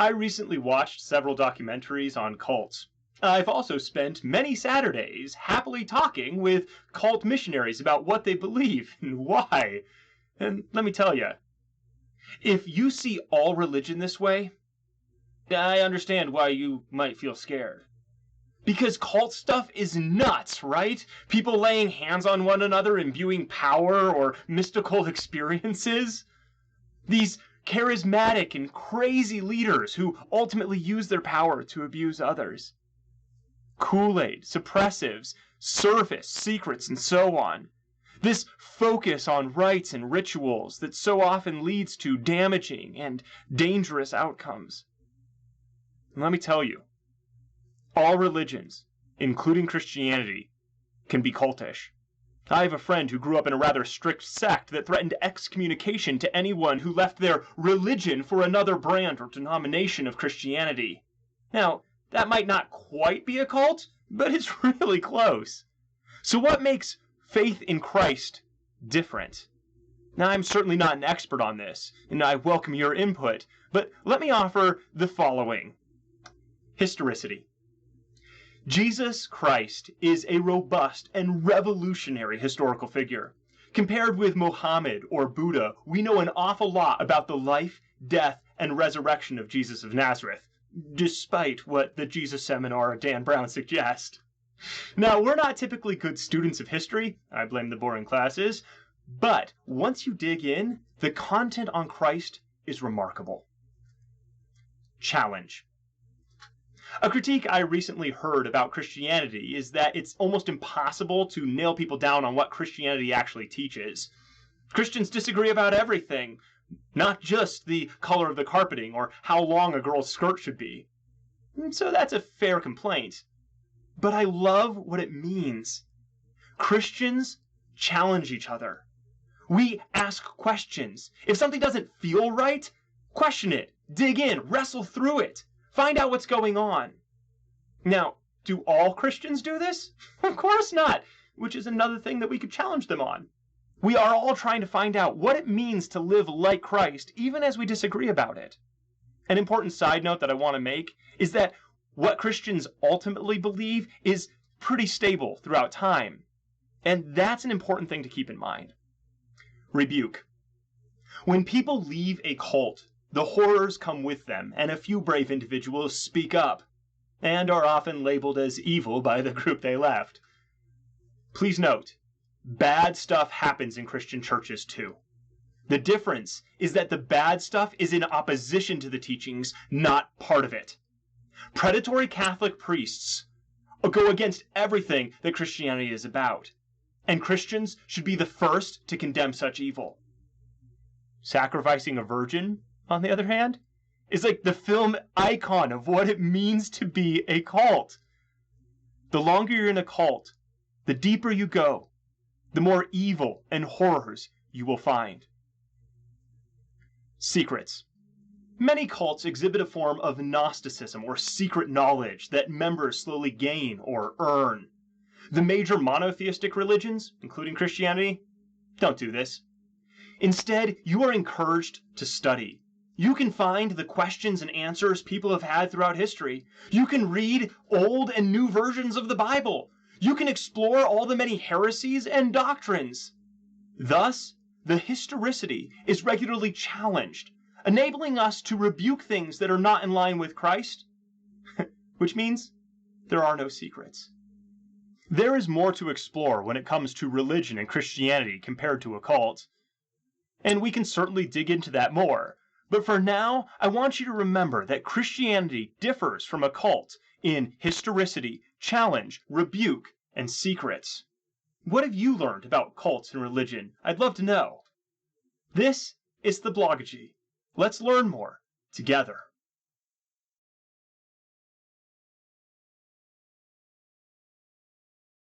I recently watched several documentaries on cults. I've also spent many Saturdays happily talking with cult missionaries about what they believe and why. And let me tell you, if you see all religion this way, I understand why you might feel scared. Because cult stuff is nuts, right? People laying hands on one another, imbuing power or mystical experiences. These charismatic and crazy leaders who ultimately use their power to abuse others. Kool-Aid, suppressives, surface, secrets, and so on. This focus on rites and rituals that so often leads to damaging and dangerous outcomes. And let me tell you, all religions, including Christianity, can be cultish. I have a friend who grew up in a rather strict sect that threatened excommunication to anyone who left their religion for another brand or denomination of Christianity. Now, that might not quite be a cult, but it's really close. So what makes faith in Christ different? Now, I'm certainly not an expert on this, and I welcome your input, but let me offer the following. Historicity. Jesus Christ is a robust and revolutionary historical figure. Compared with Mohammed or Buddha, we know an awful lot about the life, death, and resurrection of Jesus of Nazareth, despite what the Jesus Seminar Dan Brown suggests. Now, we're not typically good students of history, I blame the boring classes, but once you dig in, the content on Christ is remarkable. Challenge. A critique I recently heard about Christianity is that it's almost impossible to nail people down on what Christianity actually teaches. Christians disagree about everything, not just the color of the carpeting or how long a girl's skirt should be. So that's a fair complaint. But I love what it means. Christians challenge each other. We ask questions. If something doesn't feel right, question it, dig in, wrestle through it. Find out what's going on. Now, do all Christians do this? Of course not, which is another thing that we could challenge them on. We are all trying to find out what it means to live like Christ, even as we disagree about it. An important side note that I want to make is that what Christians ultimately believe is pretty stable throughout time. And that's an important thing to keep in mind. Rebuke. When people leave a cult, the horrors come with them, and a few brave individuals speak up, and are often labeled as evil by the group they left. Please note, bad stuff happens in Christian churches too. The difference is that the bad stuff is in opposition to the teachings, not part of it. Predatory Catholic priests go against everything that Christianity is about, and Christians should be the first to condemn such evil. Sacrificing a virgin, on the other hand, is like the film icon of what it means to be a cult. The longer you're in a cult, the deeper you go, the more evil and horrors you will find. Secrets. Many cults exhibit a form of Gnosticism or secret knowledge that members slowly gain or earn. The major monotheistic religions, including Christianity, don't do this. Instead, you are encouraged to study. You can find the questions and answers people have had throughout history. You can read old and new versions of the Bible. You can explore all the many heresies and doctrines. Thus, the historicity is regularly challenged, enabling us to rebuke things that are not in line with Christ, which means there are no secrets. There is more to explore when it comes to religion and Christianity compared to a cult, and we can certainly dig into that more. But for now, I want you to remember that Christianity differs from a cult in historicity, challenge, rebuke, and secrets. What have you learned about cults and religion? I'd love to know. This is the Blogogy. Let's learn more together.